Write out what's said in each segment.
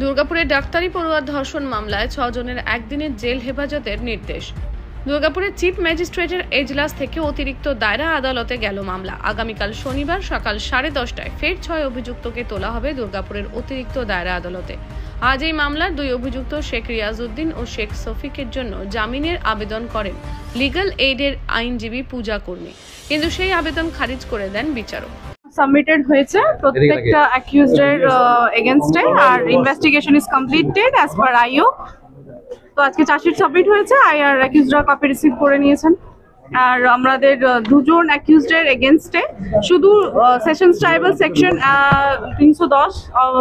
দুর্গাপুরে ডাক্তারি পড়ুয়ার ধর্ষণ মামলায় 6 জনের একদিনের জেল হেফাজতের নির্দেশ। দুর্গাপুরের চিফ ম্যাজিস্ট্রেটের এজলাস থেকে অতিরিক্ত দায়রা আদালতে গেল মামলা। আগামীকাল শনিবার সকাল 10:30টায় ফের 6 অভিযুক্তকে তোলা হবে দুর্গাপুরের অতিরিক্ত দায়রা আদালতে। আজ এই মামলার 2 অভিযুক্ত শেখ রিয়াজউদ্দিন ও শেখ শফিকের জন্য জামিনের আবেদন করেন লিগ্যাল এইডের আইনজীবী পূজা কর্মী, কিন্তু সেই আবেদন খারিজ করে দেন বিচারক। সাবমিটেড হয়েছে প্রত্যেকটা অ্যাকিউজডের এগেইনস্টে, আর investigation is completed as per IO. তো আজকে চার্জশিট সাবমিট হয়েছে, আর অ্যাকিউজডরা কপি রিসিভ করে নিয়েছেন। আর আমাদের 2 জন অ্যাকিউজডের এগেইনস্টে শুধু sessions tribal section 310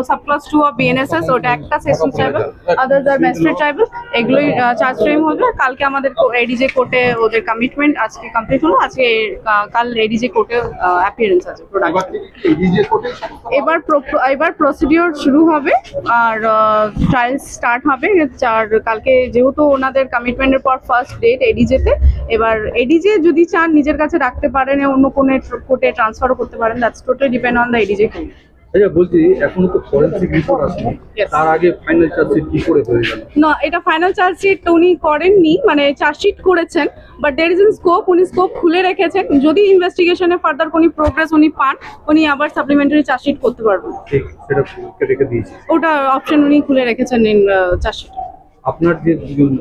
subclass 2 of BNSS, ওটা একটা সেশনস ট্রাইবাল, আদার্স আর ম্যাজিস্ট্রেট ট্রাইবাল, এগুলোই চার্জ ফ্রেম হবে। কালকে আমাদের এডিজে কোর্টে ওদের কমিটমেন্ট আজকে কমপ্লিট হলো। আজকে কাল এডিজে কোর্টে অ্যাপিয়ারেন্স আছে প্রোডাক্ট। এবার প্রসিডিওর শুরু হবে আর ট্রায়াল স্টার্ট হবে। আর কালকে যেহেতু ওনাদের কমিটমেন্টের পর ফার্স্ট ডেট এডিজেতে, এবার এডিজে যদি চান নিজের কাছে রাখতে পারেন, অন্য কোনো কোর্টে ট্রান্সফারও করতে পারেন। That's totally depend on the ADJ court. আচ্ছা, বলছি এখনো তো ফরেনসিক রিপোর্ট আসেনি, তার আগে ফাইনাল চার্জশিট কি করে হয়ে গেল? না, এটা ফাইনাল চার্জশিট উনি করেননি, মানে চার্জশিট করেছেন, but there is in scope, উনি স্কোপ খুলে রেখেছেন। যদি ইনভেস্টিগেশনে ফার্দার কোনো প্রোগ্রেস উনি পান, উনি আবার সাপ্লিমেন্টারি চার্জশিট করতে পারবেন। ঠিক, সেটা রেখে দিয়েছি, ওটা অপশন উনি খুলে রেখেছেন চার্জশিট। আপনার যে দুজন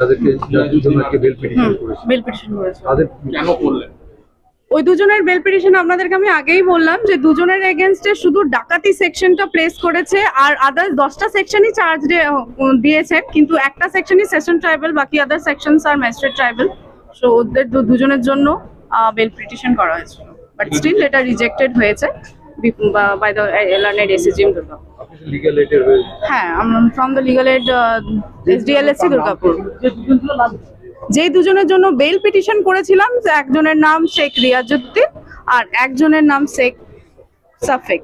তাদেরকে দুজনকে বেল পিটিশন করেছে, তাদের কেন করলেন? ওই দুজনের বেল পিটিশন আপনাদেরকে আমি আগেই বললাম যে দুজনের এগেইনস্টে শুধু ডাকাতি সেকশনটা প্লেস করেছে, আর আদার্স 10টা সেকশনই চার্জ দিয়েছেন, কিন্তু একটা সেকশনই সেশন ট্রাইবাল, বাকি আদার সেকশনস আর ম্যাজিস্ট্রেট ট্রাইবাল। সো ওদের দুজনের জন্য বেল পিটিশন করা হয়েছিল, বাট স্টিল এটা রিজেক্টেড হয়েছে by the learned SSGM Durgapur. Legal এইডের হ্যাঁ, আমরা from the legal aid SDLSC Durgapur. যেই দুজনের জন্য বেল পিটিশন করেছিলাম, একজনের নাম শেখ রিয়াজউদ্দিন আর একজনের নাম শেখ শফিক।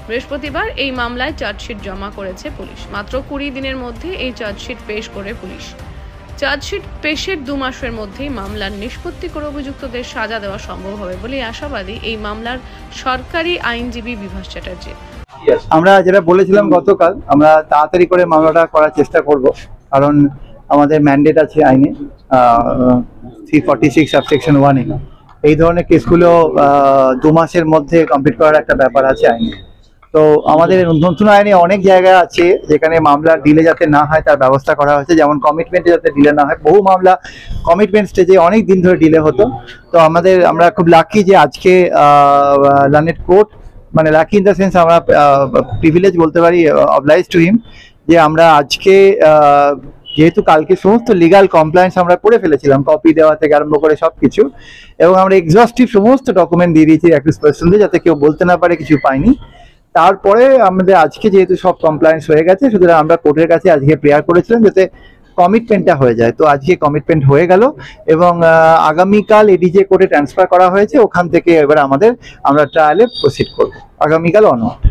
বৃহস্পতিবার এই মামলায় চার্জশিট জমা করেছে পুলিশ। মাত্র 20 দিনের মধ্যে এই চার্জশিট পেশ করে পুলিশ। চার্জশিট পেশের 2 মাসের মধ্যেই মামলার নিষ্পত্তি করে অভিযুক্তদের সাজা দেওয়া সম্ভব হবে বলে আশাবাদী এই মামলার সরকারি আইনজীবী বিভাস চ্যাটার্জি। আমরা যেটা বলেছিলাম গতকাল, আমরা তাড়াতাড়ি করে মামলাটা করার চেষ্টা করব, কারণ আমাদের ম্যান্ডেট আছে আইনে 346 সাবসেকশন 1 এই ধরনের কেসগুলো 2 মাসের মধ্যে কমপ্লিট করার একটা ব্যাপার আছে আইনে। তো আমাদের নতুন আইনে অনেক জায়গা আছে যেখানে মামলা ডিলে যাতে না হয় তার ব্যবস্থা করা হয়েছে, যেমন কমিটমেন্টে যাতে ডিলে না হয়। বহু মামলা কমিটমেন্ট স্টেজে অনেক দিন ধরে ডিলে হতো। তো আমরা খুব লাকি যে আজকে লার্নেড কোর্ট, মানে লাকি ইন দ্য সেন্স আমরা প্রিভিলেজ বলতে পারি, অবলাইজ টু হিম, যে আমরা আজকে যেহেতু কালকে সমস্ত লিগাল কমপ্লায়েন্স আমরা করে ফেলেছিলাম, কপি দেওয়া থেকে আরম্ভ করে সবকিছু, এবং আমরা এক্সস্টিভ সমস্ত ডকুমেন্ট দিয়ে দিয়েছি অ্যাকিউজ পার্সনদের, যাতে কেউ বলতে না পারে কিছু পাইনি। তারপরে আমাদের আজকে যেহেতু সব কমপ্লায়েন্স হয়ে গেছে, সুতরাং আমরা কোর্টের কাছে আজকে প্রেয়ার করেছিলাম যাতে কমিটমেন্টটা হয়ে যায়। তো আজকে কমিটমেন্ট হয়ে গেল এবং আগামীকাল এডিজে কোর্টে ট্রান্সফার করা হয়েছে। ওখান থেকে এবার আমরা ট্রায়ালে প্রসিড করবো আগামীকাল অনওয়ার্ড।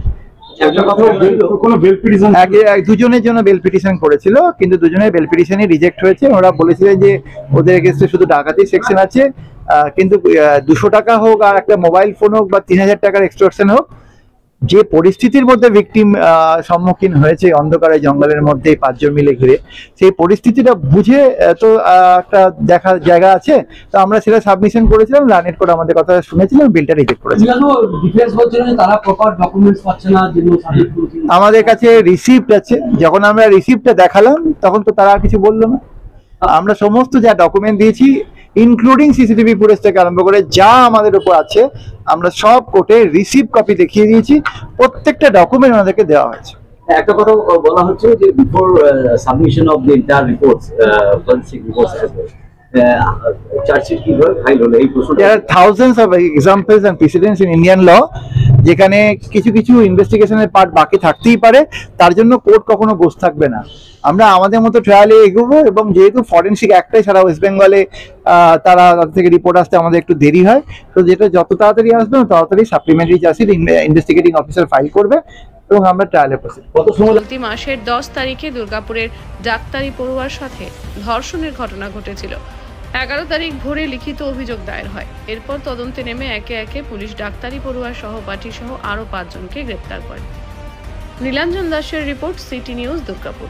দুজনের জন্য বেল পিটিশন করেছিল, কিন্তু দুজনের বেল পিটিশনই রিজেক্ট হয়েছে। ওরা বলেছিলেন যে ওদের এগেইনস্টে শুধু ডাকাতি সেকশন আছে, কিন্তু 200 টাকা হোক আর একটা মোবাইল ফোন হোক বা 3000 টাকার এক্সটর্শন হোক, যে পরিস্থিতির মধ্যে ভিকটিম সম্মুখীন হয়েছে অন্ধকারে জঙ্গলের মধ্যে 5 জন মিলে ঘিরে, সেই পরিস্থিতিটা বুঝে তো একটা দেখার জায়গা আছে। তো আমরা সেটা সাবমিশন করেছিলাম, লার্নেড কোর্ট আমাদের কথা শুনেছিলাম, বিলটা রিজেক্ট করেছিল। আমাদের কাছে রিসিপ্ট আছে, যখন আমরা রিসিপ্টটা দেখালাম তখন তো তারা কিছু বললো না। আমরা সমস্ত যা ডকুমেন্ট দিয়েছি, ইনক্লুডিং সিসিটিভি ফুটেজ থেকে আরম্ভ করে যা আমাদের উপর আছে, আমরা সব কোর্টে রিসিভ কপি দেখিয়ে দিয়েছি, প্রত্যেকটা ডকুমেন্ট আমাদেরকে দেওয়া হয়েছে। একটা কথা বলা হচ্ছে যে before submission of the entire reports, forensic reports as well, chargesheet কিভাবে ফাইল হলো এই প্রশ্ন। There are thousands of examples and precedents in Indian law যেখানে কিছু কিছু ইনভেস্টিগেশনের পার্ট বাকি থাকতেই পারে, তার জন্য কোর্ট কখনো বসে থাকবে না। আমরা আমাদের মতো ট্রায়ালে এগোবো, এবং যেহেতু ফরেনসিক একটাই সারা ওয়েস্ট বেঙ্গলে, তাদের থেকে রিপোর্ট আসতে আমাদের একটু দেরি হয়। তো যেটা যত তাড়াতাড়ি আসবে তাড়াতাড়ি supplementary chargesheet investigating officer file করবে এবং আমরা ট্রায়ালে প্রসিড। চলতি মাসের 10 তারিখে দুর্গাপুরের ডাক্তারি পড়ুয়ার সাথে ধর্ষণের ঘটনা ঘটেছিল। 11 তারিখ ভোরে লিখিত অভিযোগ দায়ের হয়। এরপর তদন্তে নেমে একে একে পুলিশ ডাক্তারি পড়ুয়ার সহপাঠী সহ আরও 5 জনকে গ্রেপ্তার করে। নীলাঞ্জন দাসের রিপোর্ট, সিটি নিউজ, দুর্গাপুর।